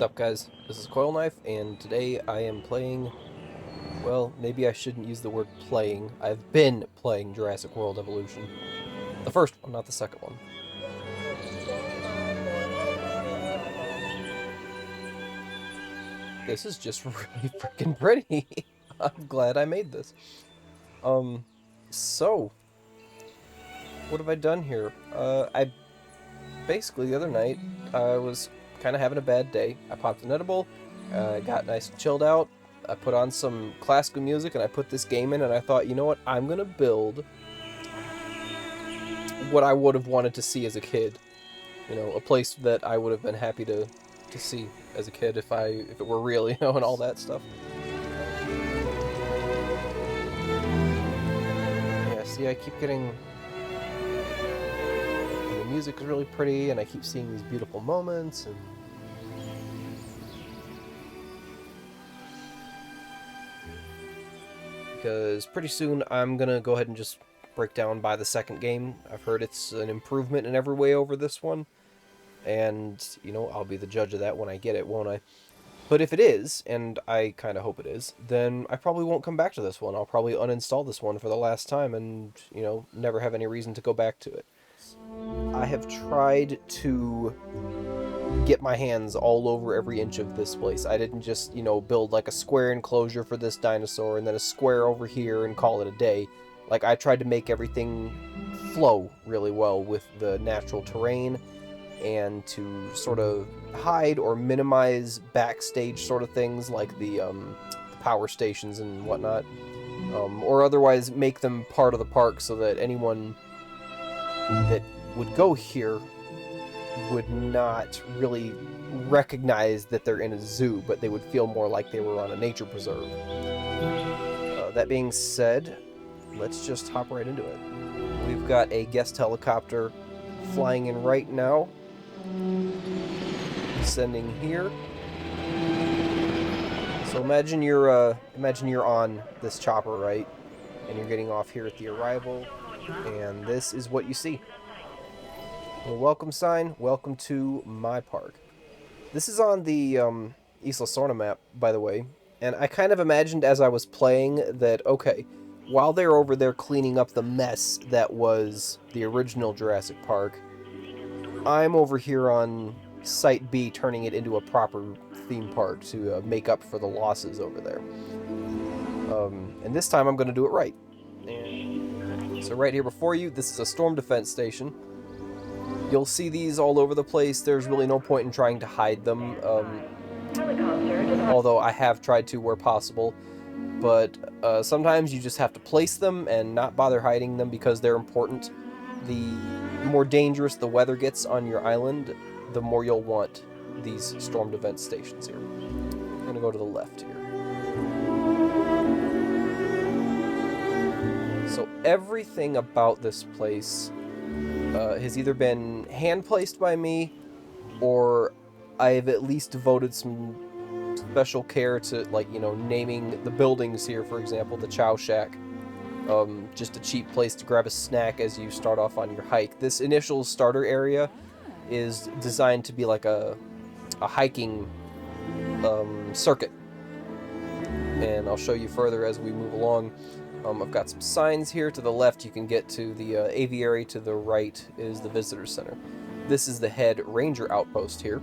What's up, guys? This is Coil Knife, and today I am playing, well, maybe I shouldn't use the word playing. I've been playing Jurassic World Evolution. The first one, not the second one. This is just really freaking pretty. I'm glad I made this. So, what have I done here? I basically, the other night, I was kind of having a bad day. I popped an edible, got nice and chilled out. I put on some classical music and I put this game in, and I thought, you know what, I'm gonna build what I would have wanted to see as a kid. You know, a place that I would have been happy to see as a kid if it were real, you know, and all that stuff. Yeah, see, I keep getting... the music is really pretty, and I keep seeing these beautiful moments, and... because pretty soon I'm gonna go ahead and just break down by the second game. I've heard it's an improvement in every way over this one, and, you know, I'll be the judge of that when I get it, won't I? But if it is, and I kind of hope it is, then I probably won't come back to this one. I'll probably uninstall this one for the last time and, you know, never have any reason to go back to it. I have tried to get my hands all over every inch of this place. I didn't just, you know, build like a square enclosure for this dinosaur and then a square over here and call it a day. Like, I tried to make everything flow really well with the natural terrain and to sort of hide or minimize backstage sort of things like the power stations and whatnot, or otherwise make them part of the park so that anyone that would go here would not really recognize that they're in a zoo, but they would feel more like they were on a nature preserve. That being said, let's just hop right into it. We've got a guest helicopter flying in right now, descending here. So imagine you're on this chopper, right? And you're getting off here at the arrival, and this is what you see. A welcome sign, welcome to my park. This is on the Isla Sorna map, by the way, and I kind of imagined as I was playing that, okay, while they're over there cleaning up the mess that was the original Jurassic Park, I'm over here on Site B turning it into a proper theme park to make up for the losses over there. And this time I'm going to do it right. And so right here before you, this is a storm defense station. You'll see these all over the place. There's really no point in trying to hide them, although I have tried to where possible. But sometimes you just have to place them and not bother hiding them because they're important. The more dangerous the weather gets on your island, the more you'll want these storm defense stations here. I'm going to go to the left here. So everything about this place has either been hand-placed by me, or I've at least devoted some special care to, like, you know, naming the buildings here, for example, the Chow Shack. Just a cheap place to grab a snack as you start off on your hike. This initial starter area is designed to be like a hiking circuit, and I'll show you further as we move along. I've got some signs here. To the left you can get to the aviary, to the right is the visitor center. This is the head ranger outpost here.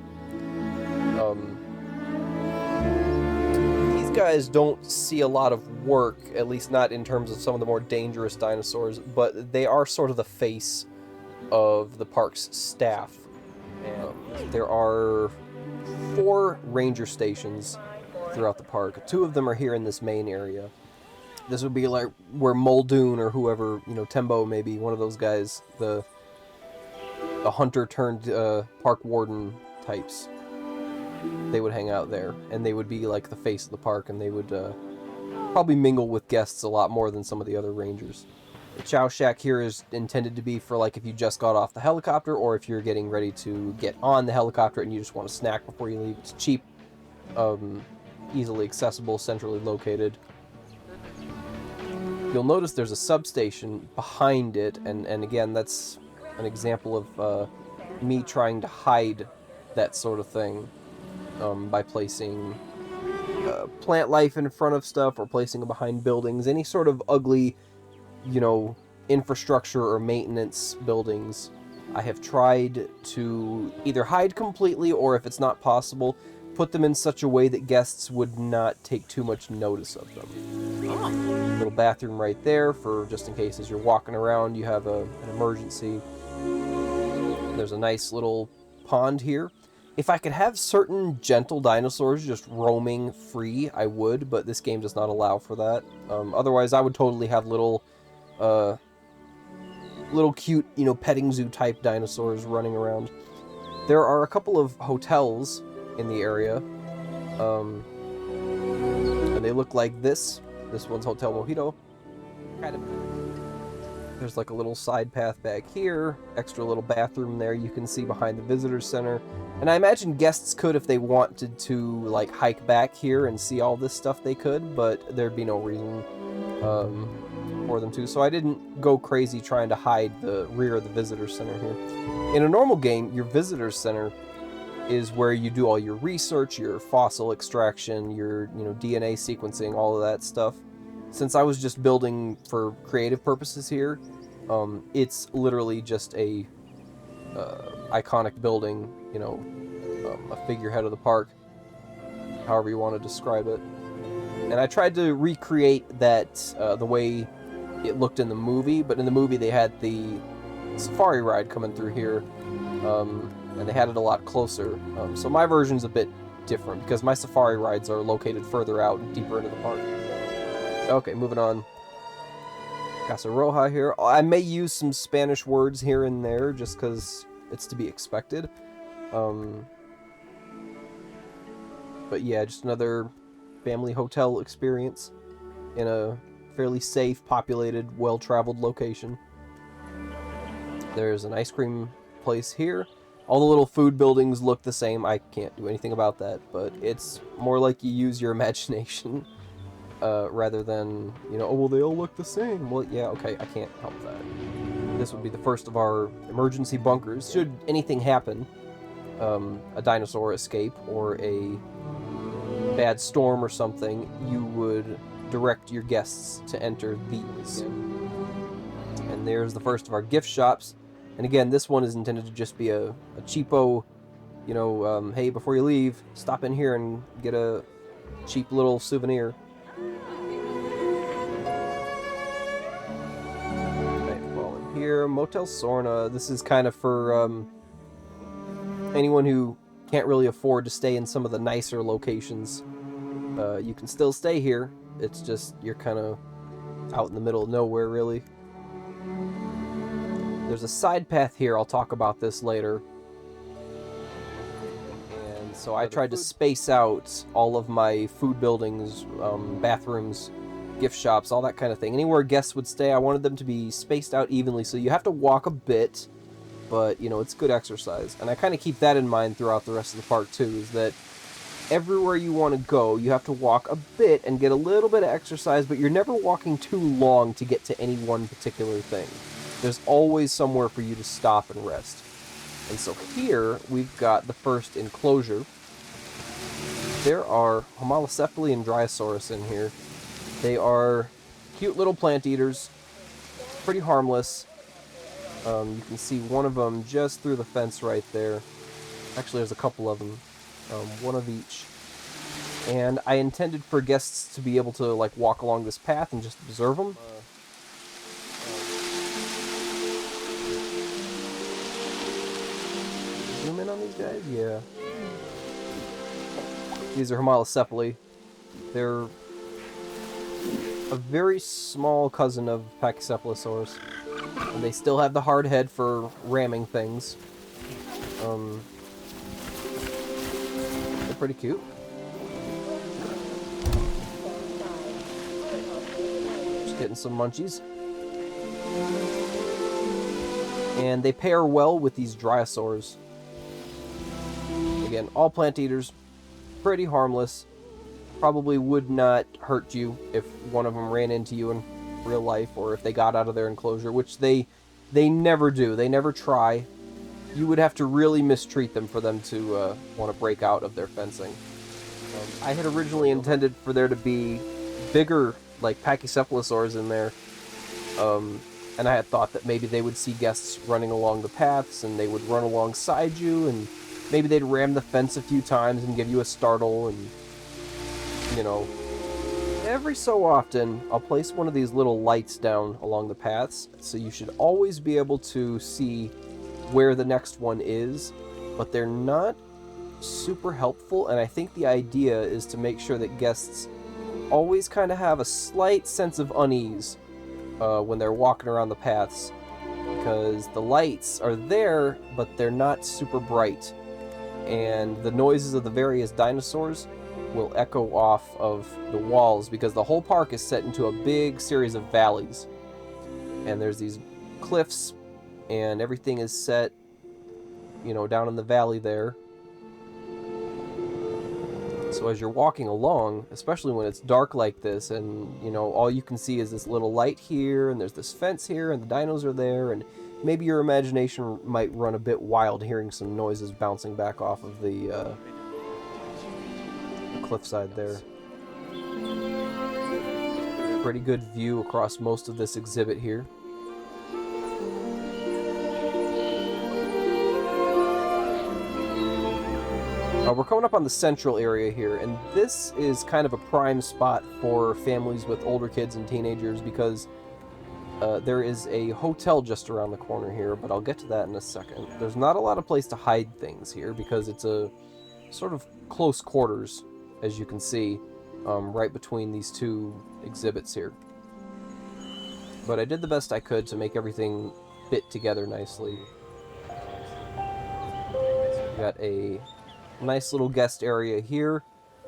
These guys don't see a lot of work, at least not in terms of some of the more dangerous dinosaurs, but they are sort of the face of the park's staff. And there are 4 ranger stations throughout the park. 2 of them are here in this main area. This would be like where Muldoon or whoever, you know, Tembo maybe, one of those guys, the hunter turned park warden types, they would hang out there, and they would be like the face of the park, and they would probably mingle with guests a lot more than some of the other rangers. The Chow Shack here is intended to be for, like, if you just got off the helicopter, or if you're getting ready to get on the helicopter and you just want a snack before you leave. It's cheap, easily accessible, centrally located. You'll notice there's a substation behind it, and again, that's an example of me trying to hide that sort of thing. by placing plant life in front of stuff or placing it behind buildings. Any sort of ugly, you know, infrastructure or maintenance buildings, I have tried to either hide completely, or if it's not possible, put them in such a way that guests would not take too much notice of them. Oh. Little bathroom right there for just in case as you're walking around you have an emergency. There's a nice little pond here. If I could have certain gentle dinosaurs just roaming free, I would, but this game does not allow for that. Otherwise, I would totally have little cute, you know, petting zoo type dinosaurs running around. There are a couple of hotels in the area, and they look like this. This one's Hotel Mojito. Kind of. There's like a little side path back here, extra little bathroom there you can see behind the visitor center. And I imagine guests could, if they wanted to, like, hike back here and see all this stuff, they could, but there'd be no reason for them to. So I didn't go crazy trying to hide the rear of the visitor center here. In a normal game, your visitor center is where you do all your research, your fossil extraction, your, you know, DNA sequencing, all of that stuff. Since I was just building for creative purposes here, it's literally just a iconic building, you know, a figurehead of the park, however you want to describe it. And I tried to recreate that the way it looked in the movie, but in the movie they had the safari ride coming through here, and they had it a lot closer. So my version's a bit different because my safari rides are located further out and deeper into the park. Okay, moving on. Casa Roja here. I may use some Spanish words here and there just because it's to be expected. But yeah, just another family hotel experience in a fairly safe, populated, well-traveled location. There's an ice cream place here. All the little food buildings look the same. I can't do anything about that, but it's more like you use your imagination. Rather than, you know, oh, well, they all look the same. Well, yeah, okay, I can't help that. This would be the first of our emergency bunkers. Should anything happen, a dinosaur escape or a bad storm or something, you would direct your guests to enter these. And there's the first of our gift shops. And again, this one is intended to just be a cheapo, you know, hey, before you leave, stop in here and get a cheap little souvenir. Here, Motel Sorna. This is kind of for anyone who can't really afford to stay in some of the nicer locations. You can still stay here. It's just you're kind of out in the middle of nowhere, really. There's a side path here. I'll talk about this later. And so I tried to space out all of my food buildings, bathrooms, gift shops, all that kind of thing. Anywhere guests would stay, I wanted them to be spaced out evenly, so you have to walk a bit, but, you know, it's good exercise. And I kind of keep that in mind throughout the rest of the park, too, is that everywhere you want to go, you have to walk a bit and get a little bit of exercise, but you're never walking too long to get to any one particular thing. There's always somewhere for you to stop and rest. And so here, we've got the first enclosure. There are Homalocephali and Drysaurus in here. They are cute little plant eaters, pretty harmless. You can see one of them just through the fence right there. Actually, there's a couple of them, one of each. And I intended for guests to be able to, like, walk along this path and just observe them. Zoom in on these guys? Yeah. These are Homalocephali. They're a very small cousin of Pachycephalosaurus, and they still have the hard head for ramming things. They're pretty cute. Just getting some munchies. And they pair well with these Dinosaurs. Again, all plant eaters, pretty harmless. Probably would not hurt you if one of them ran into you in real life, or if they got out of their enclosure, which they never do. They never try. you would have to really mistreat them for them to want to break out of their fencing. I had originally intended for there to be bigger, like, Pachycephalosaurs in there, and I had thought that maybe they would see guests running along the paths, and they would run alongside you, and maybe they'd ram the fence a few times and give you a startle, and, you know, every so often, I'll place one of these little lights down along the paths, so you should always be able to see where the next one is, but they're not super helpful, and I think the idea is to make sure that guests always kind of have a slight sense of unease when they're walking around the paths, because the lights are there, but they're not super bright, and the noises of the various dinosaurs will echo off of the walls, because the whole park is set into a big series of valleys, and there's these cliffs, and everything is set, you know, down in the valley there. So as you're walking along, especially when it's dark like this, and, you know, all you can see is this little light here, and there's this fence here, and the dinos are there, and maybe your imagination might run a bit wild hearing some noises bouncing back off of the cliffside there. Pretty good view across most of this exhibit here. We're coming up on the central area here, and this is kind of a prime spot for families with older kids and teenagers, because there is a hotel just around the corner here, but I'll get to that in a second. There's not a lot of place to hide things here, because it's a sort of close quarters, as you can see, right between these two exhibits here. But I did the best I could to make everything fit together nicely. Got a nice little guest area here,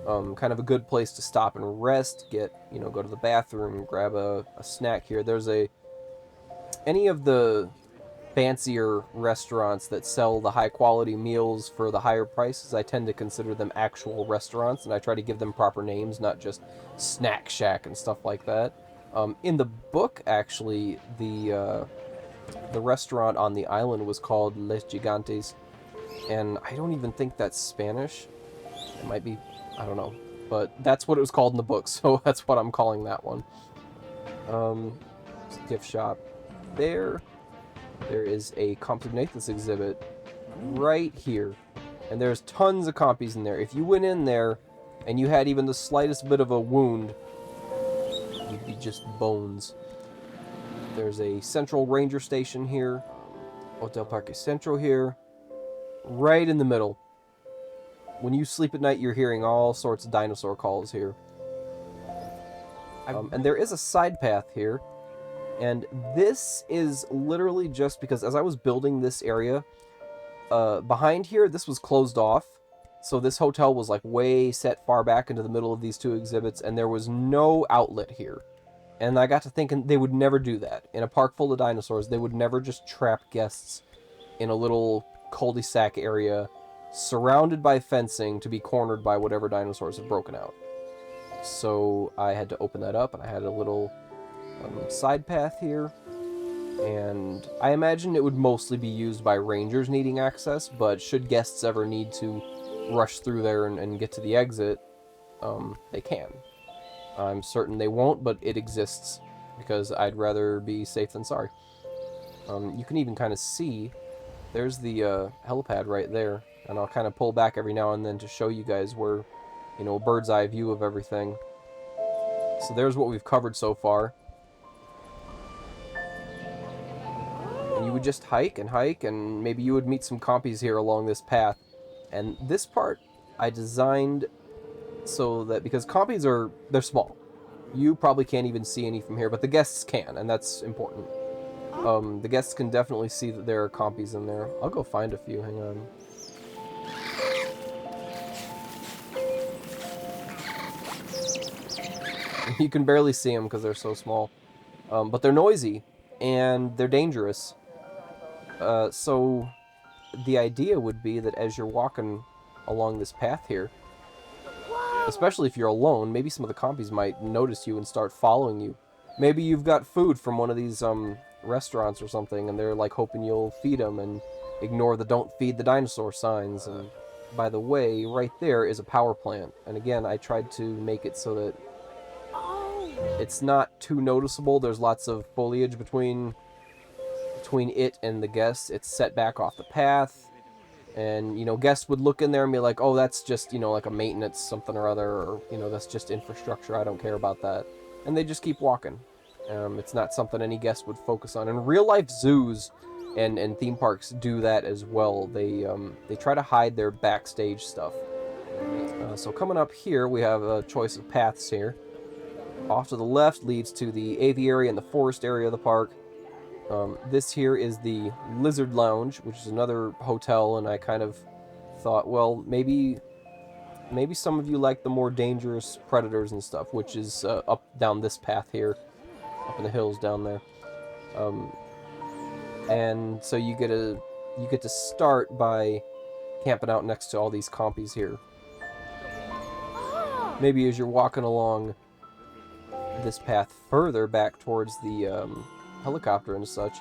kind of a good place to stop and rest, get, you know, go to the bathroom, grab a snack here. There's any of the fancier restaurants that sell the high quality meals for the higher prices, I tend to consider them actual restaurants, and I try to give them proper names, not just Snack Shack and stuff like that. In the book, actually, the restaurant on the island was called Les Gigantes, and I don't even think that's Spanish. It might be, I don't know, but that's what it was called in the book, so that's what I'm calling that one. Gift shop there. There is a Compsognathus exhibit right here, and there's tons of compies in there. If you went in there and you had even the slightest bit of a wound, you'd be just bones. There's a Central Ranger Station here, Hotel Parque Centro here, right in the middle. When you sleep at night, you're hearing all sorts of dinosaur calls here. And there is a side path here, and this is literally just because as I was building this area, behind here, this was closed off, so this hotel was like way set far back into the middle of these two exhibits, and there was no outlet here. And I got to thinking they would never do that. In a park full of dinosaurs, they would never just trap guests in a little cul-de-sac area surrounded by fencing to be cornered by whatever dinosaurs have broken out. So I had to open that up, and I had a little side path here, and I imagine it would mostly be used by rangers needing access, but should guests ever need to rush through there and get to the exit, they can. I'm certain they won't, but it exists, because I'd rather be safe than sorry. You can even kind of see, there's the helipad right there, and I'll kind of pull back every now and then to show you guys where, you know, a bird's eye view of everything. So there's what we've covered so far. And you would just hike, and maybe you would meet some compies here along this path. And this part I designed so that, because compies they're small. You probably can't even see any from here, but the guests can, and that's important. The guests can definitely see that there are compies in there. I'll go find a few, hang on. You can barely see them because they're so small. But they're noisy, and they're dangerous. So the idea would be that as you're walking along this path here, especially if you're alone, maybe some of the compies might notice you and start following you. Maybe you've got food from one of these restaurants or something, and they're like hoping you'll feed them, and ignore the don't feed the dinosaur signs. And by the way, right there is a power plant. And again, I tried to make it so that it's not too noticeable. There's lots of foliage between it and the guests. It's set back off the path. And, you know, guests would look in there and be like, oh, that's just, you know, like a maintenance something or other, or, you know, that's just infrastructure, I don't care about that. And they just keep walking. It's not something any guest would focus on. And real-life zoos and theme parks do that as well. They try to hide their backstage stuff. So coming up here, we have a choice of paths here. Off to the left leads to the aviary and the forest area of the park. This here is the Lizard Lounge, which is another hotel, and I kind of thought, well, maybe some of you like the more dangerous predators and stuff, which is up down this path here, up in the hills down there. And so you get to start by camping out next to all these compies here. Maybe as you're walking along this path further back towards the helicopter and such,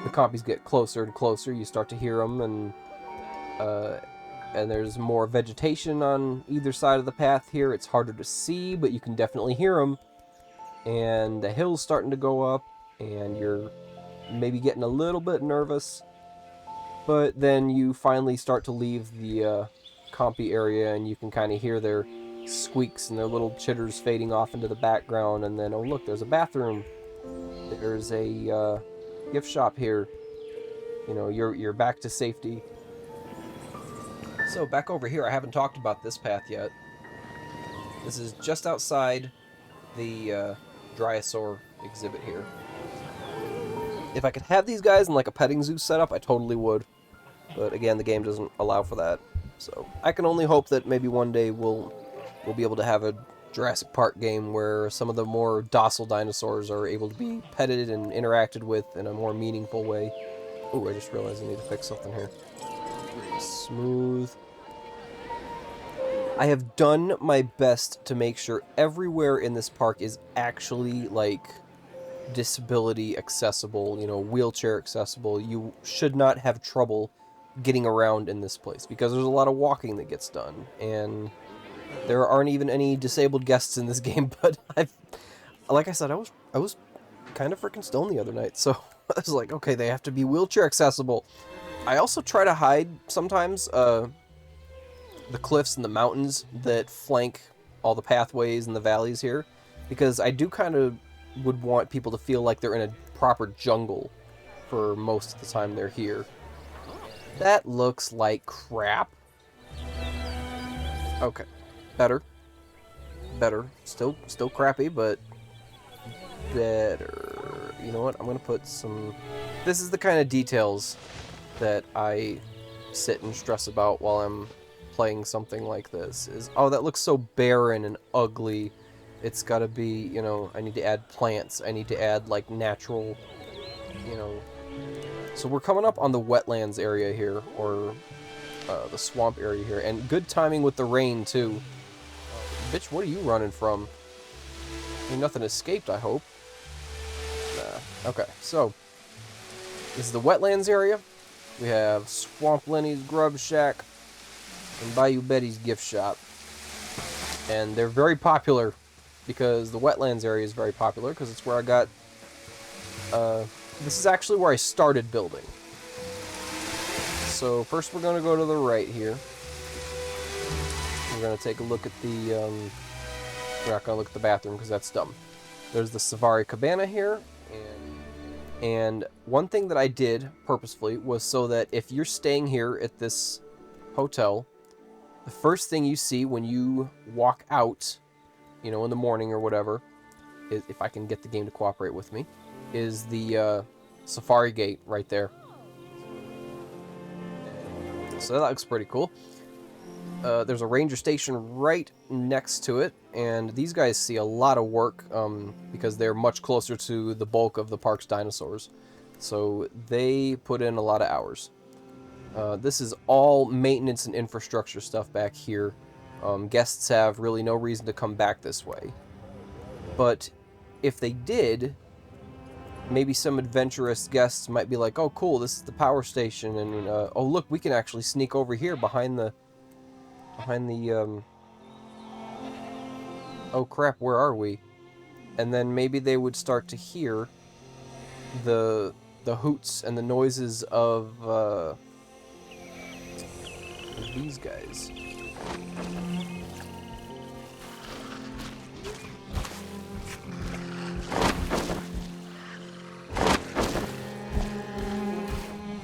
the compies get closer and closer. You start to hear them, and there's more vegetation on either side of the path here. It's harder to see, but you can definitely hear them. And the hill's starting to go up, and you're maybe getting a little bit nervous. But then you finally start to leave the compy area, and you can kind of hear their squeaks and their little chitters fading off into the background. And then, oh look, there's a bathroom. There's a gift shop here. You know, you're back to safety. So back over here, I haven't talked about this path yet. This is just outside the Dinosaur exhibit here. If I could have these guys in like a petting zoo setup, I totally would. But again, the game doesn't allow for that. So I can only hope that maybe one day we'll be able to have a Jurassic Park game where some of the more docile dinosaurs are able to be petted and interacted with in a more meaningful way. Oh, I just realized I need to fix something here. Smooth. I have done my best to make sure everywhere in this park is actually, like, disability accessible, you know, wheelchair accessible. You should not have trouble getting around in this place because there's a lot of walking that gets done, and there aren't even any disabled guests in this game. But like I said, I was kind of freaking stoned the other night, so I was like, okay, they have to be wheelchair accessible. I also try to hide sometimes the cliffs and the mountains that flank all the pathways and the valleys here, because I do kind of would want people to feel like they're in a proper jungle for most of the time they're here. That looks like crap. Okay. Better. Still crappy, but better. You know what? I'm gonna put some... This is the kind of details that I sit and stress about while I'm playing something like this. Is, oh, that looks so barren and ugly. It's gotta be, you know, I need to add plants. I need to add, like, natural, you know... So we're coming up on the wetlands area here, or the swamp area here, and good timing with the rain, too. Bitch, what are you running from? I mean, nothing escaped, I hope. Nah. Okay, so this is the wetlands area. We have Swamp Lenny's Grub Shack and Bayou Betty's Gift Shop. And they're very popular because the wetlands area is very popular because it's where I got... this is actually where I started building. So first we're going to go to the right here. We're going to take a look at the... we're not going to look at the bathroom because that's dumb. There's the Safari Cabana here. And one thing that I did purposefully was so that if you're staying here at this hotel, the first thing you see when you walk out, you know, in the morning or whatever, is, if I can get the game to cooperate with me, is the Safari Gate right there. So that looks pretty cool. There's a ranger station right next to it, and these guys see a lot of work because they're much closer to the bulk of the park's dinosaurs. So they put in a lot of hours. This is all maintenance and infrastructure stuff back here. Guests have really no reason to come back this way. But if they did, maybe some adventurous guests might be like, oh cool, this is the power station, and oh look, we can actually sneak over here behind the oh crap, where are we? And then maybe they would start to hear the hoots and the noises of these guys.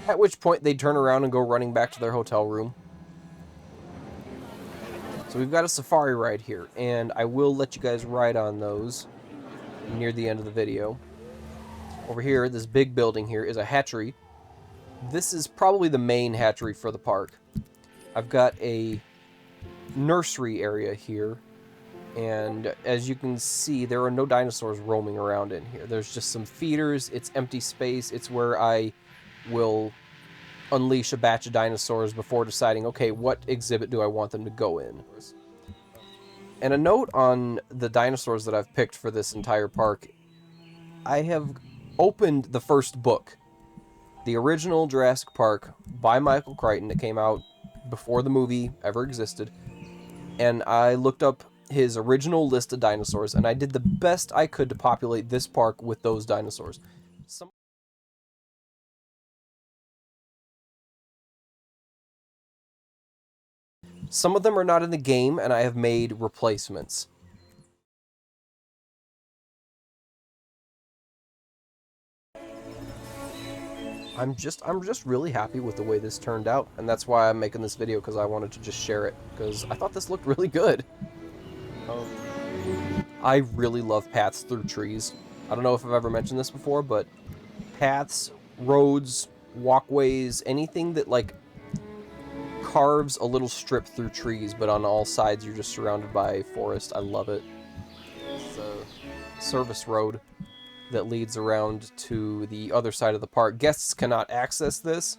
At which point they'd turn around and go running back to their hotel room. So we've got a safari ride here, and I will let you guys ride on those near the end of the video. Over here, this big building here is a hatchery. This is probably the main hatchery for the park. I've got a nursery area here, and as you can see, there are no dinosaurs roaming around in here. There's just some feeders, it's empty space, it's where I will unleash a batch of dinosaurs before deciding, okay, what exhibit do I want them to go in? And a note on the dinosaurs that I've picked for this entire park, I have opened the first book, the original Jurassic Park by Michael Crichton that came out before the movie ever existed, and I looked up his original list of dinosaurs, and I did the best I could to populate this park with those dinosaurs. Some of them are not in the game, and I have made replacements. I'm just really happy with the way this turned out, and that's why I'm making this video, because I wanted to just share it, because I thought this looked really good. I really love paths through trees. I don't know if I've ever mentioned this before, but paths, roads, walkways, anything that like carves a little strip through trees, but on all sides you're just surrounded by forest. I love it. It's a service road that leads around to the other side of the park. Guests cannot access this.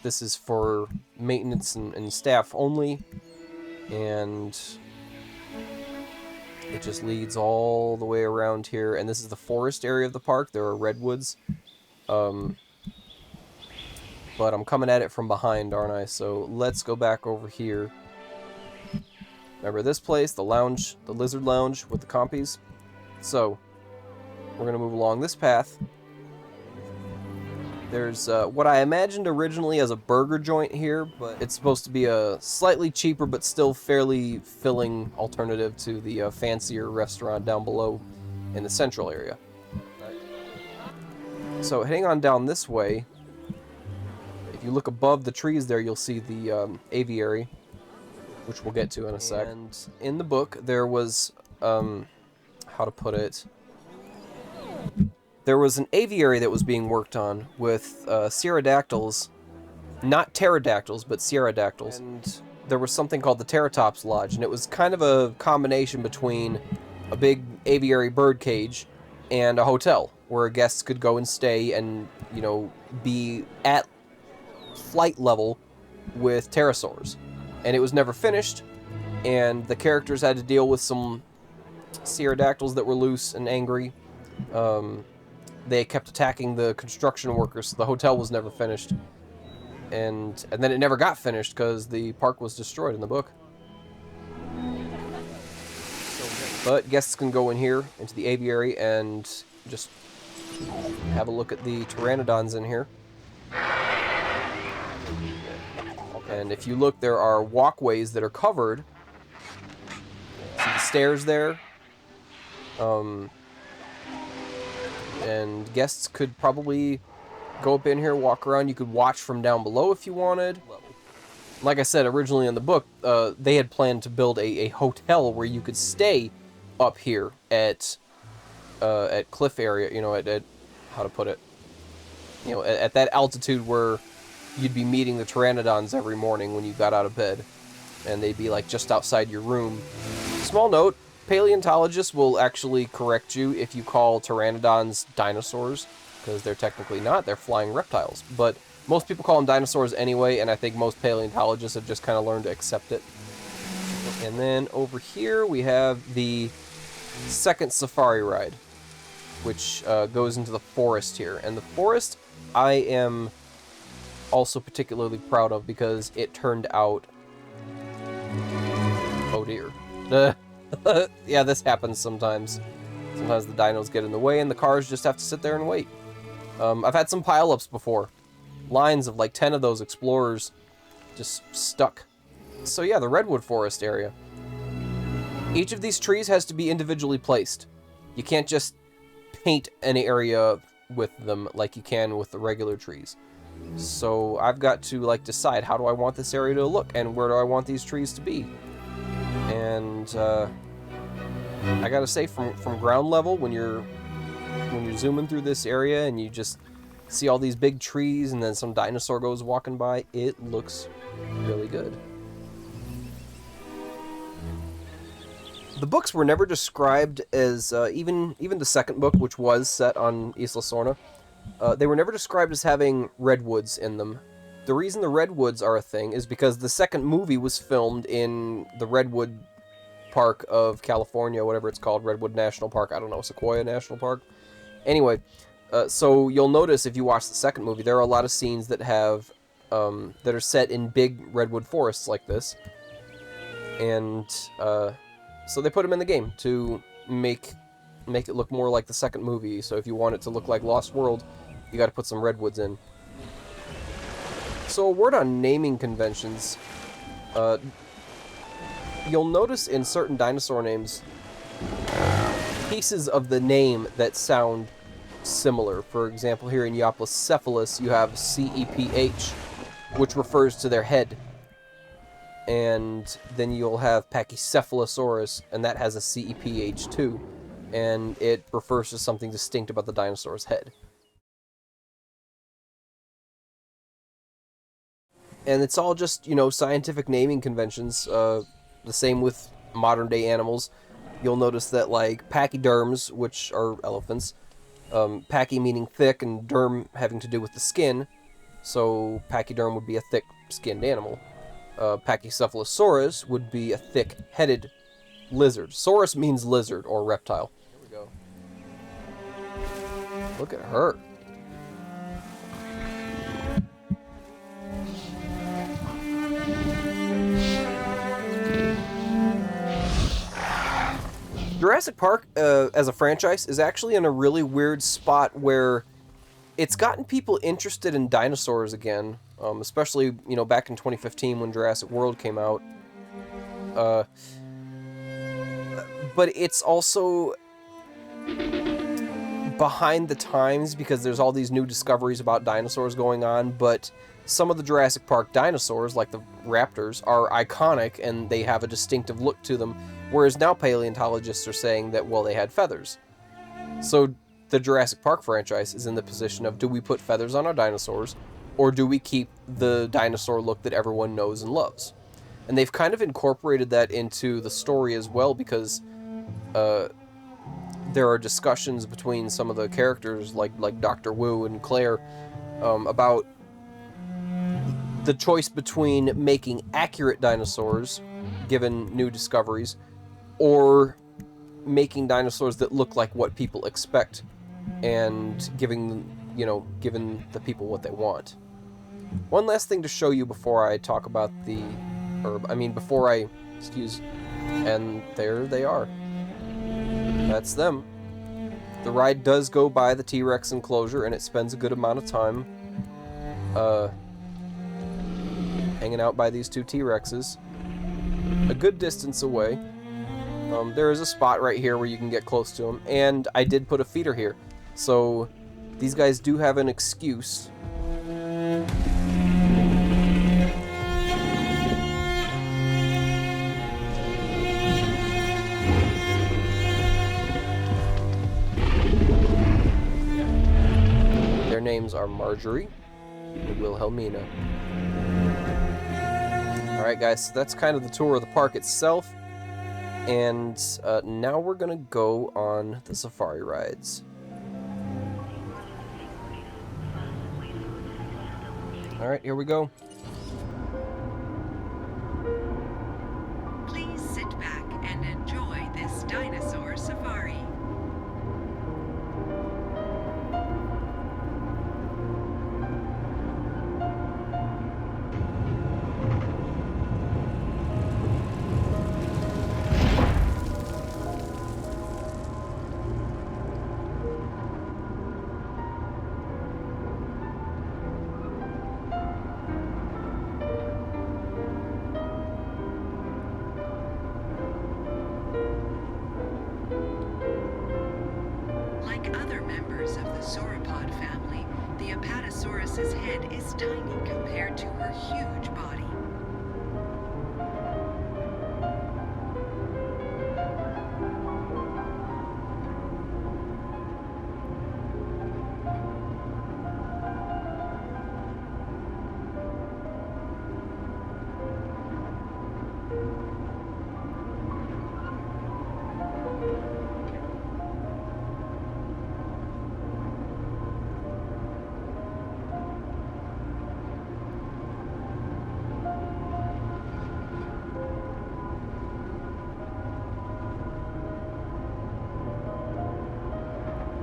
This is for maintenance and staff only, and it just leads all the way around here. And this is the forest area of the park. There are redwoods. But I'm coming at it from behind, aren't I? So let's go back over here. Remember this place, the lounge, the lizard lounge with the compies? So, we're going to move along this path. There's what I imagined originally as a burger joint here, but it's supposed to be a slightly cheaper but still fairly filling alternative to the fancier restaurant down below in the central area. So heading on down this way, if you look above the trees there, you'll see the aviary, which we'll get to in a sec. And in the book, there was, how to put it, there was an aviary that was being worked on with pterodactyls, not pterodactyls, but pterodactyls. And there was something called the Teratops Lodge, and it was kind of a combination between a big aviary bird cage and a hotel where guests could go and stay and, you know, be at flight level with pterosaurs. And it was never finished, and the characters had to deal with some pterodactyls that were loose and angry. They kept attacking the construction workers, so the hotel was never finished. And then it never got finished because the park was destroyed in the book. But guests can go in here, into the aviary, and just have a look at the pteranodons in here. And if you look, there are walkways that are covered. See the stairs there? And guests could probably go up in here, walk around. You could watch from down below if you wanted. Like I said, originally in the book, they had planned to build a hotel where you could stay up here at cliff area, you know, at how to put it, you know, at that altitude where you'd be meeting the pteranodons every morning when you got out of bed, and they'd be like just outside your room. Small note, paleontologists will actually correct you if you call pteranodons dinosaurs, because they're technically not, they're flying reptiles. But most people call them dinosaurs anyway, and I think most paleontologists have just kind of learned to accept it. And then over here we have the second safari ride. which goes into the forest here. And the forest I am also particularly proud of because it turned out... Oh dear. Yeah, this happens sometimes. Sometimes the dinos get in the way and the cars just have to sit there and wait. I've had some pile-ups before. Lines of like 10 of those explorers just stuck. So yeah, the redwood forest area. Each of these trees has to be individually placed. You can't just paint an area with them like you can with the regular trees. So I've got to like decide how do I want this area to look and where do I want these trees to be. And I gotta say, from ground level, when you're zooming through this area and you just see all these big trees and then some dinosaur goes walking by, it looks really good. The books were never described as, even the second book, which was set on Isla Sorna, they were never described as having redwoods in them. The reason the redwoods are a thing is because the second movie was filmed in the Redwood Park of California, whatever it's called, Redwood National Park, I don't know, Sequoia National Park. Anyway, so you'll notice if you watch the second movie, there are a lot of scenes that have, that are set in big redwood forests like this. And, so they put them in the game to make it look more like the second movie. So if you want it to look like Lost World, you got to put some redwoods in. So a word on naming conventions. You'll notice in certain dinosaur names pieces of the name that sound similar. For example, here in Dilophosaurus, you have CEPH, which refers to their head. And then you'll have Pachycephalosaurus, and that has a CEPH too, and it refers to something distinct about the dinosaur's head. And it's all just, you know, scientific naming conventions, the same with modern-day animals. You'll notice that, like, pachyderms, which are elephants, pachy meaning thick, and derm having to do with the skin, so pachyderm would be a thick-skinned animal. Pachycephalosaurus would be a thick-headed lizard. Saurus means lizard or reptile. Here we go. Look at her. Jurassic Park, as a franchise, is actually in a really weird spot where it's gotten people interested in dinosaurs again, especially, you know, back in 2015 when Jurassic World came out. But it's also behind the times because there's all these new discoveries about dinosaurs going on, but some of the Jurassic Park dinosaurs, like the raptors, are iconic and they have a distinctive look to them, whereas now paleontologists are saying that, well, they had feathers. So the Jurassic Park franchise is in the position of, do we put feathers on our dinosaurs, or do we keep the dinosaur look that everyone knows and loves? And they've kind of incorporated that into the story as well, because there are discussions between some of the characters, like Dr. Wu and Claire, about the choice between making accurate dinosaurs, given new discoveries, or making dinosaurs that look like what people expect, and giving the people what they want. One last thing to show you before I talk about and there they are. That's them. The ride does go by the T-Rex enclosure, and it spends a good amount of time hanging out by these two T-Rexes, a good distance away. There is a spot right here where you can get close to them, and I did put a feeder here, so these guys do have an excuse. Their names are Marjorie and Wilhelmina. Alright guys, so that's kind of the tour of the park itself. And now we're gonna go on the safari rides. Alright, here we go. Please sit back and enjoy this Dinosaur Safari. members of the sauropod family, the Apatosaurus's head is tiny compared to her huge body.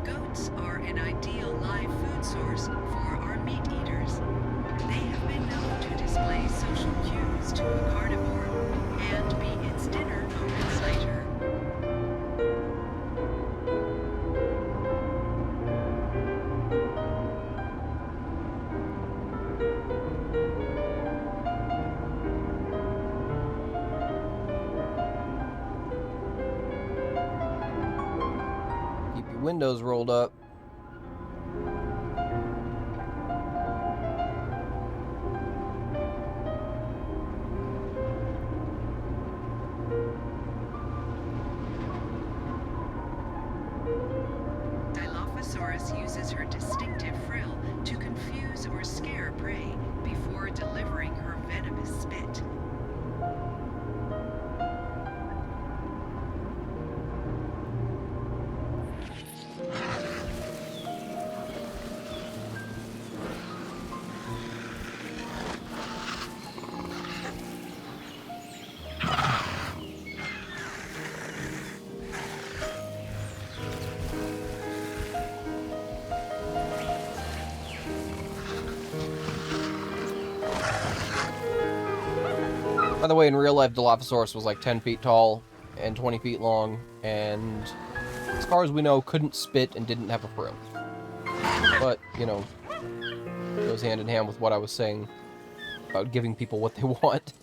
Goats are an ideal live food source for our meat eaters. They have been known to display social cues to a carnivore and be its dinner moments later. Keep your windows rolled up. Dilophosaurus uses her distinctive frill to confuse or scare prey before delivering her venomous spit. By the way, in real life, Dilophosaurus was like 10 feet tall and 20 feet long, and as far as we know, couldn't spit and didn't have a frill. But, you know, goes hand in hand with what I was saying about giving people what they want.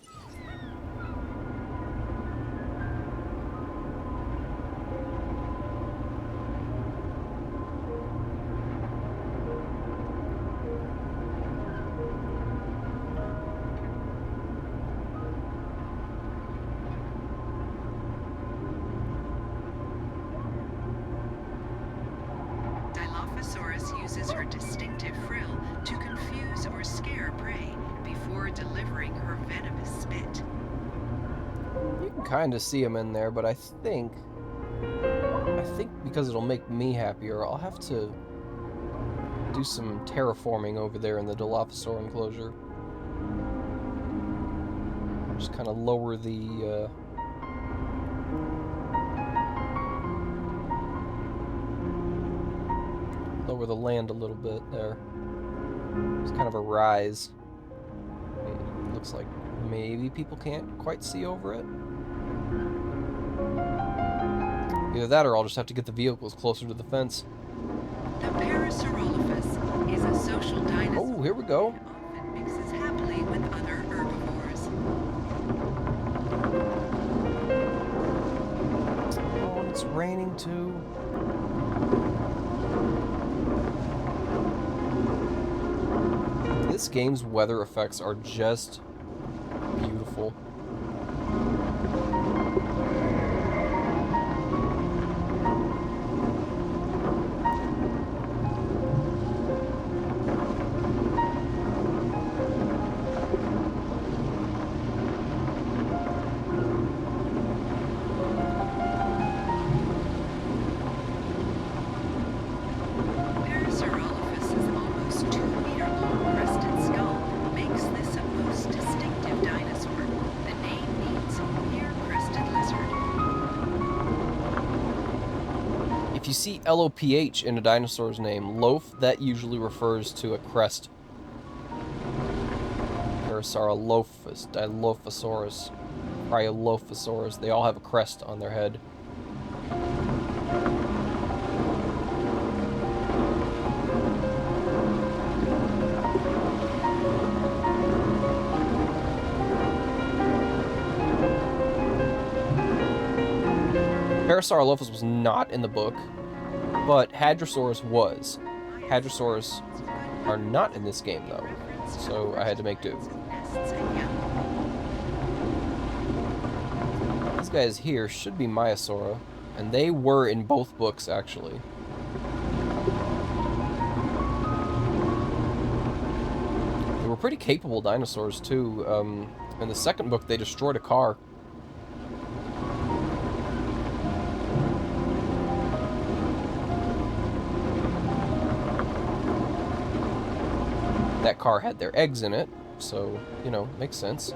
Dilophosaurus uses her distinctive frill to confuse or scare prey before delivering her venomous spit. You can kind of see them in there, but I think because it'll make me happier, I'll have to do some terraforming over there in the Dilophosaur enclosure. Just kind of lower the land a little bit there. It's kind of a rise. It looks like maybe people can't quite see over it. Either that or I'll just have to get the vehicles closer to the fence. The Parasaurolophus is a social dinosaur. Oh, here we go. And often mixes happily with other herbivores. Oh, and it's raining too. This game's weather effects are just beautiful. Parasaurolophus's almost 2-meter-long crested skull makes this a most distinctive dinosaur. The name means near-crested lizard. If you see LOPH in a dinosaur's name, loaf, that usually refers to a crest. Parasaurolophus, Dilophosaurus, Cryolophosaurus, they all have a crest on their head. Parasaurolophus was not in the book. but Hadrosaurus was. Hadrosaurus are not in this game, though, so I had to make do. These guys here should be Maiasaura, and they were in both books, actually. They were pretty capable dinosaurs, too. In the second book, they destroyed a car. That car had their eggs in it, so, you know, makes sense.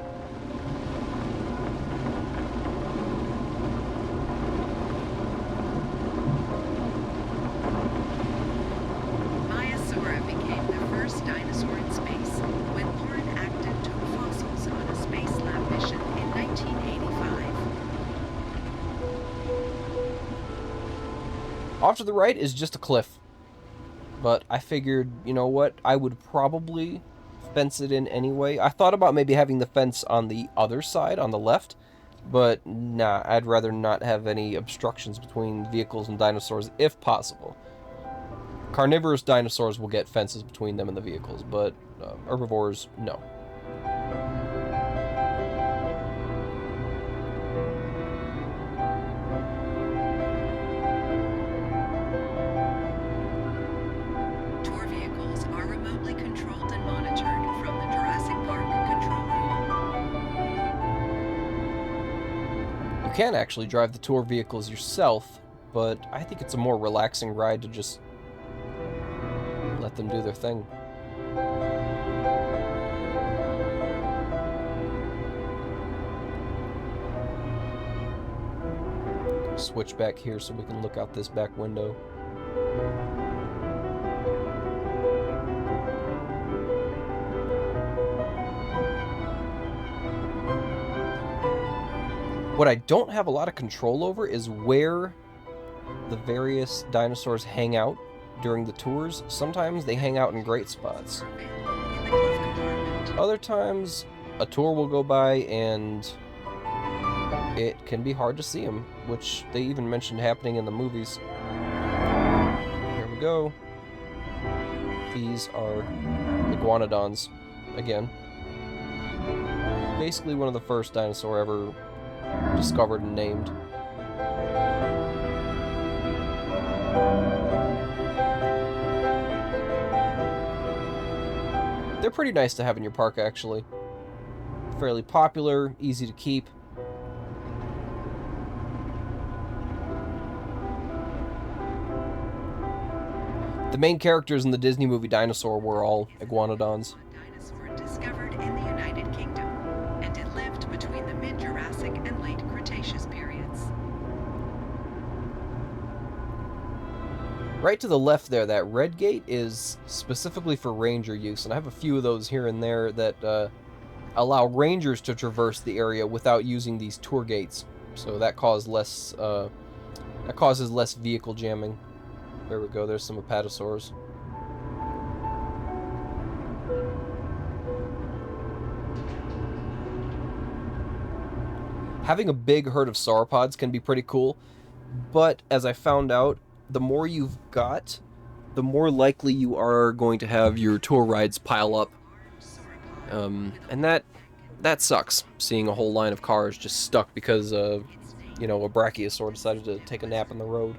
Maiasaura became the first dinosaur in space when Lauren Acton took fossils on a space lab mission in 1985. Off to the right is just a cliff. But I figured, you know what, I would probably fence it in anyway. I thought about maybe having the fence on the other side, on the left, but nah, I'd rather not have any obstructions between vehicles and dinosaurs if possible. Carnivorous dinosaurs will get fences between them and the vehicles, but herbivores, no. You can actually drive the tour vehicles yourself, but I think it's a more relaxing ride to just let them do their thing. Switch back here so we can look out this back window. What I don't have a lot of control over is where the various dinosaurs hang out during the tours. Sometimes they hang out in great spots. Other times, a tour will go by and it can be hard to see them, which they even mentioned happening in the movies. Here we go. These are Iguanodons, again. Basically one of the first dinosaur ever discovered and named. They're pretty nice to have in your park, actually. Fairly popular, easy to keep. The main characters in the Disney movie Dinosaur were all Iguanodons. Dinosaur discovered in the United Kingdom, and it lived between the mid-Jurassic and late Cretaceous periods. Right to the left there, that red gate is specifically for ranger use, and I have a few of those here and there that allow rangers to traverse the area without using these tour gates. So that causes less vehicle jamming. There we go, there's some Apatosaurs. Having a big herd of sauropods can be pretty cool, but as I found out, the more you've got, the more likely you are going to have your tour rides pile up. And that sucks, seeing a whole line of cars just stuck because, you know, a brachiosaur decided to take a nap on the road.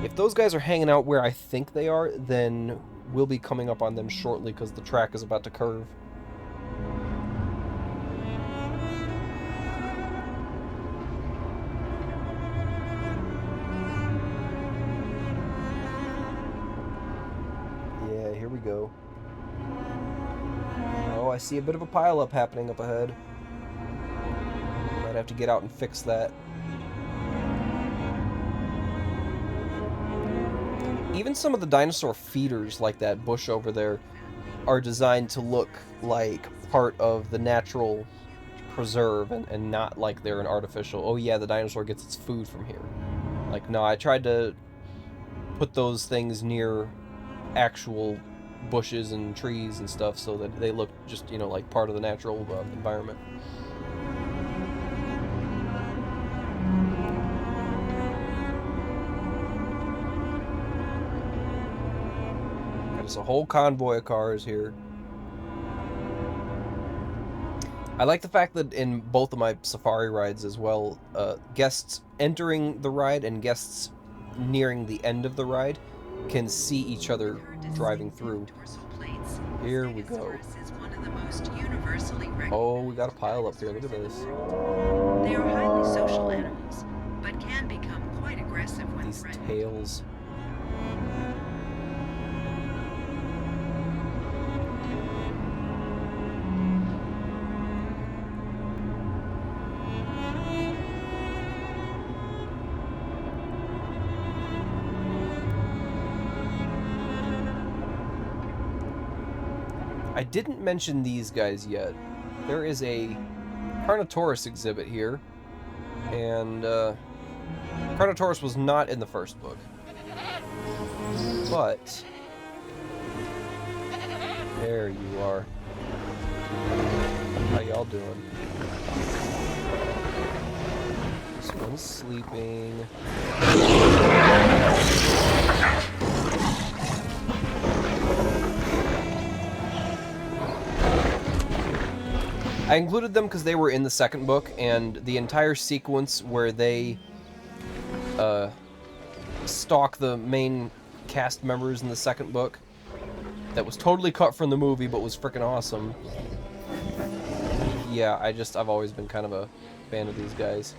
If those guys are hanging out where I think they are, then we'll be coming up on them shortly because the track is about to curve. Yeah, here we go. Oh, I see a bit of a pileup happening up ahead. Might have to get out and fix that. Even some of the dinosaur feeders, like that bush over there, are designed to look like part of the natural preserve and not like they're an artificial, oh yeah, the dinosaur gets its food from here. Like, no, I tried to put those things near actual bushes and trees and stuff so that they look just, you know, like part of the natural There's a whole convoy of cars here. I like the fact that in both of my safari rides as well, guests entering the ride and guests nearing the end of the ride can see each other driving through. Here we go. Oh, we got a pile up here. Look at this. They are highly social animals, but can become quite aggressive when These threatened. tails. I didn't mention these guys yet. There is a Carnotaurus exhibit here, and Carnotaurus was not in the first book. But there you are. How y'all doing? This one's sleeping. I included them because they were in the second book, and the entire sequence where they stalk the main cast members in the second book, that was totally cut from the movie but was freaking awesome. Yeah, I've always been kind of a fan of these guys.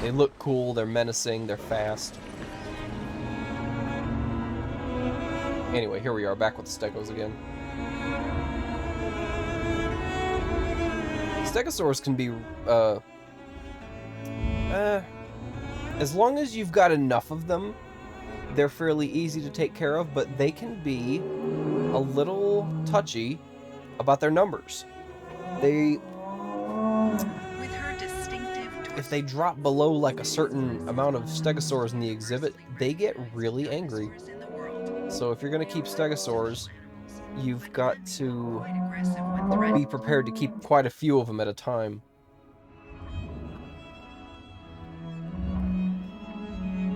They look cool, they're menacing, they're fast. Anyway, here we are, back with the Stegos again. Stegosaurus can be, as long as you've got enough of them, they're fairly easy to take care of, but they can be a little touchy about their numbers. With her distinctive if they drop below like a certain amount of Stegosaurs in the exhibit, they get really angry. So if you're going to keep Stegosaurs, you've got to be prepared to keep quite a few of them at a time.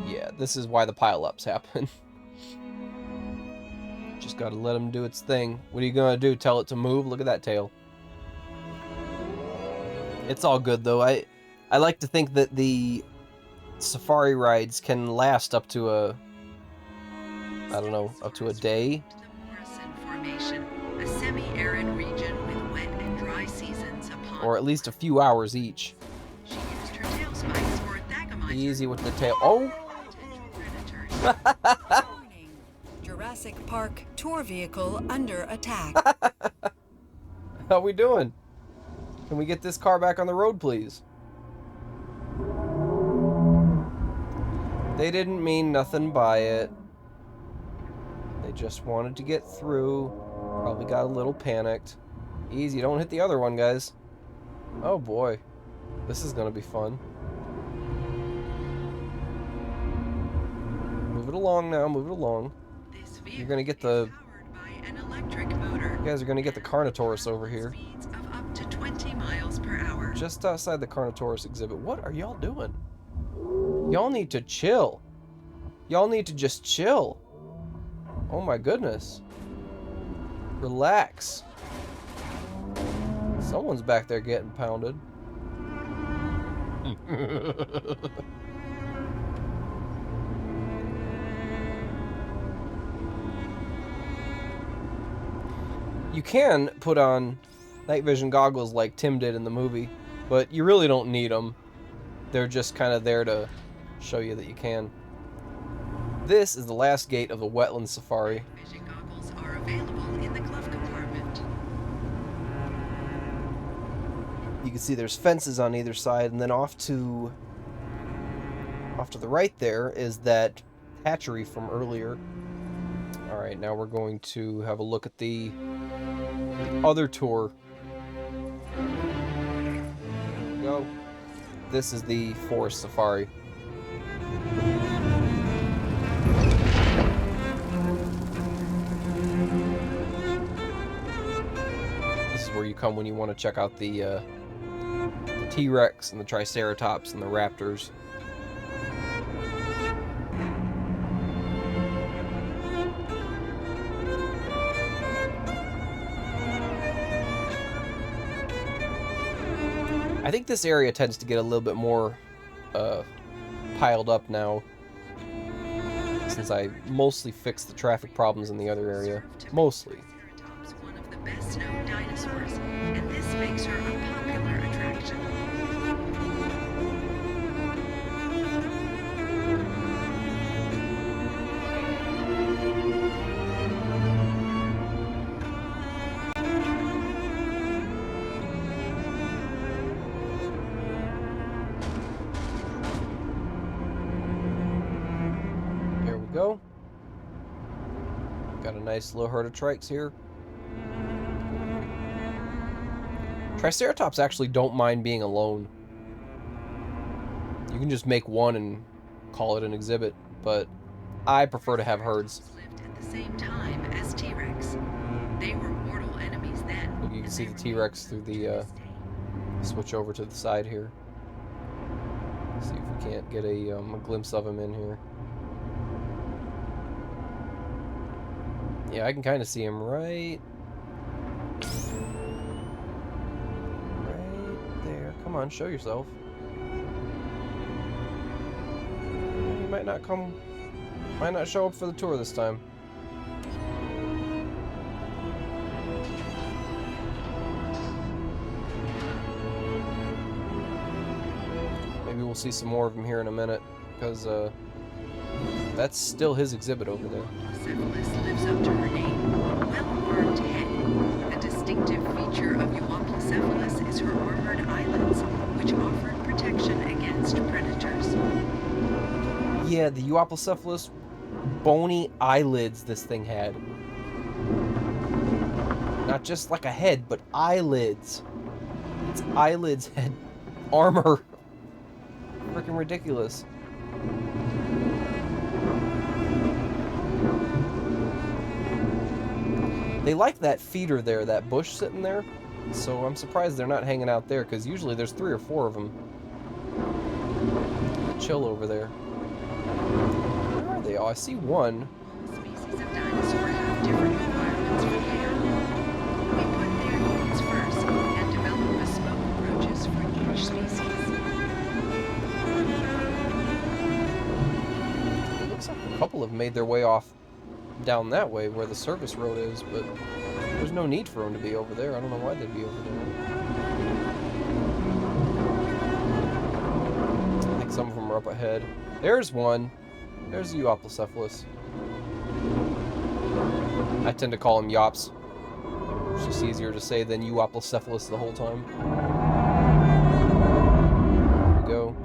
Yeah, this is why the pile-ups happen. Just gotta let them do its thing. What are you gonna do? Tell it to move? Look at that tail. It's all good, though. I like to think that the safari rides can last up to a... I don't know, up to a day. A semi-arid region with wet and dry seasons upon or at least a few hours each. She used her tail spikes for Thagomizer. Easy with the tail. Oh! Warning. Jurassic Park tour vehicle under attack. How we doing? Can we get this car back on the road, please? They didn't mean nothing by it. They just wanted to get through. Probably got a little panicked. Easy, don't hit the other one, guys. Oh boy. This is gonna be fun. Move it along now, move it along. You're gonna get the... You guys are gonna get the Carnotaurus over here. Speeds of up to 20 miles per hour. Just outside the Carnotaurus exhibit. What are y'all doing? Y'all need to chill. Y'all need to just chill. Oh my goodness. Relax. Someone's back there getting pounded. You can put on night vision goggles like Tim did in the movie, but you really don't need them. They're just kind of there to show you that you can. This is the last gate of the wetland safari. Vision goggles are available in the glove compartment. You can see there's fences on either side, and then off to the right there is that hatchery from earlier. Alright, now we're going to have a look at the other tour. Here we go. This is the forest safari. This is where you come when you want to check out the T-Rex and the Triceratops and the Raptors. I think this area tends to get a little bit more piled up now, since I mostly fixed the traffic problems in the other area. Mostly. Triceratops, one of the best known dinosaurs, and this makes her a popular attraction. There we go. Got a nice little herd of trikes here. Triceratops actually don't mind being alone. You can just make one and call it an exhibit, but I prefer to have herds. Lived at the same time as T-Rex. They were mortal enemies then. Look, you can see the T-Rex through the switch over to the side here. See if we can't get a glimpse of him in here. Yeah, I can kind of see him right there. Come on, show yourself. He might not show up for the tour this time. Maybe we'll see some more of him here in a minute, because that's still his exhibit over there. Dilophosaurus lives up to her name. Well-armed head. A distinctive feature of Dilophosaurus is her armored eyelids, which offered protection against predators. Yeah, the Dilophosaurus bony eyelids this thing had. Not just like a head, but eyelids. Its eyelids had armor. Freaking ridiculous. They like that feeder there, that bush sitting there. So I'm surprised they're not hanging out there, because usually there's 3 or 4 of them. Chill over there. Where are they all? I see one. Species of dinosaur have different requirements for care. We put their needs first and develop bespoke approaches for each species. It looks like a couple have made their way off down that way where the service road is, but there's no need for them to be over there. I don't know why they'd be over there. I think some of them are up ahead. There's one. There's the Dilophosaurus. I tend to call him Yops. It's just easier to say than Dilophosaurus the whole time. There we go.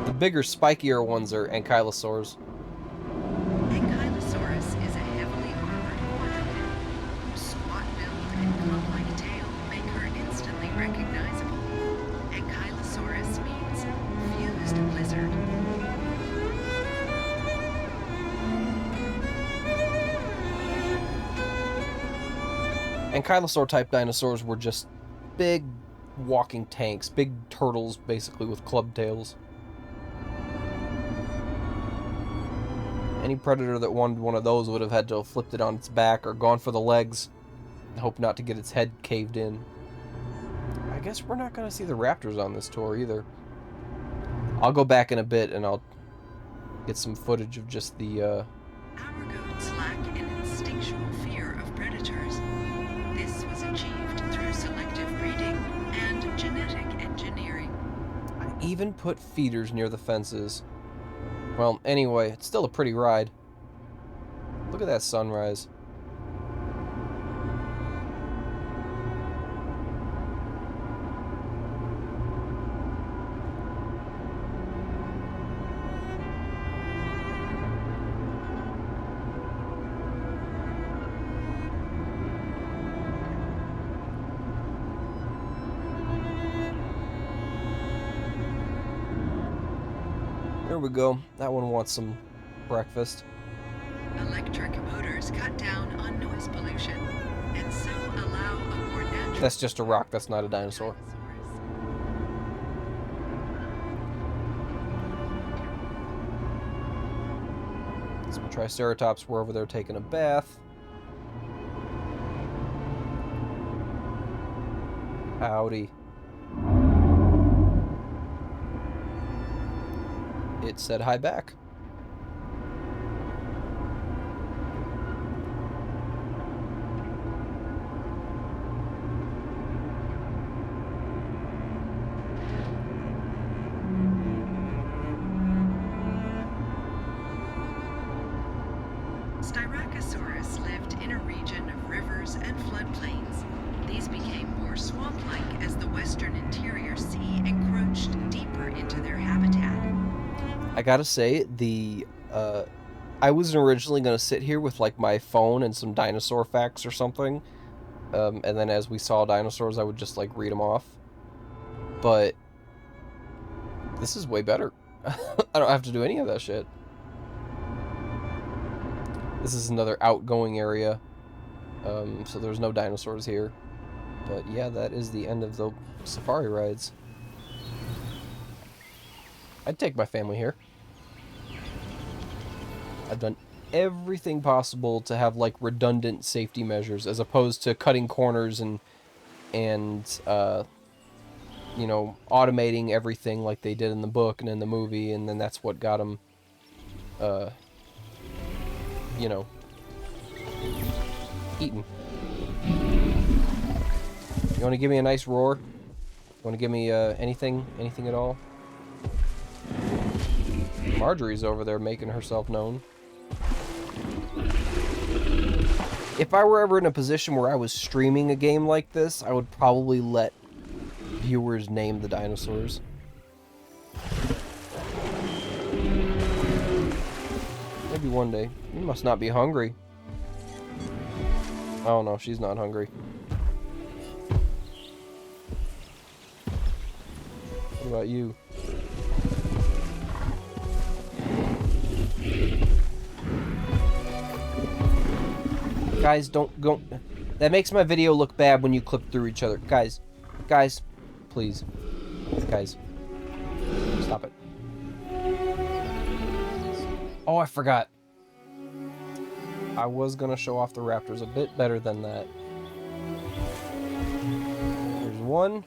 The bigger, spikier ones are Ankylosaurs. Ankylosaurus is a heavily armored quadruped whose squat build and club-like tail make her instantly recognizable. Ankylosaurus means fused lizard. Ankylosaur type dinosaurs were just big walking tanks, big turtles basically with club tails. Any predator that wanted one of those would have had to have flipped it on its back or gone for the legs. Hope not to get its head caved in. I guess we're not going to see the raptors on this tour either. I'll go back in a bit and I'll get some footage of just the Our goats lack an instinctual fear of predators. This was achieved through selective breeding and genetic engineering. I even put feeders near the fences. Well, anyway, it's still a pretty ride. Look at that sunrise. There we go. That one wants some breakfast. Electric motors cut down on noise pollution and so allow a more natural. That's just a rock. That's not a dinosaur. Some Triceratops were over there taking a bath. Howdy. it said hi back. Styracosaurus lived in a region of rivers and floodplains. These became more swamp-like as the western interior sea encroached deeper into their habitat. I gotta say, I was originally gonna sit here with like my phone and some dinosaur facts or something, and then as we saw dinosaurs, I would just like read them off. But this is way better. I don't have to do any of that shit. This is another outgoing area, so there's no dinosaurs here. But yeah, that is the end of the safari rides. I'd take my family here. I've done everything possible to have like redundant safety measures, as opposed to cutting corners and you know, automating everything like they did in the book and in the movie, and then that's what got them, you know, eaten. You want to give me a nice roar? You want to give me anything at all? Marjorie's over there making herself known. If I were ever in a position where I was streaming a game like this, I would probably let viewers name the dinosaurs. Maybe one day. You must not be hungry. Oh no, she's not hungry. What about you? Guys, don't go. That makes my video look bad when you clip through each other. Guys, please. Guys, stop it. Oh, I forgot. I was gonna show off the raptors a bit better than that. There's one.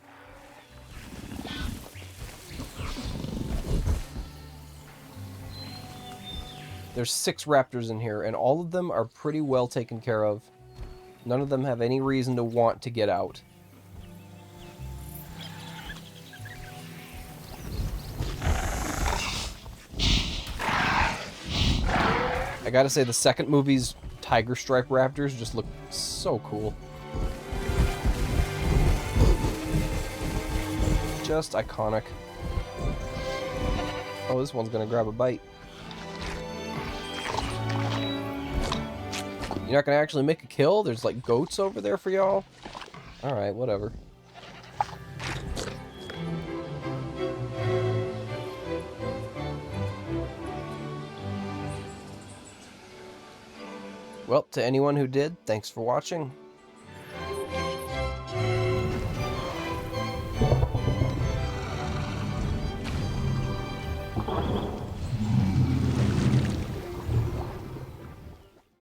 There's 6 raptors in here, and all of them are pretty well taken care of. None of them have any reason to want to get out. I gotta say, the second movie's tiger stripe raptors just look so cool. Just iconic. Oh, this one's gonna grab a bite. You're not gonna actually make a kill? There's like goats over there for y'all? Alright, whatever. Well, to anyone who did, thanks for watching.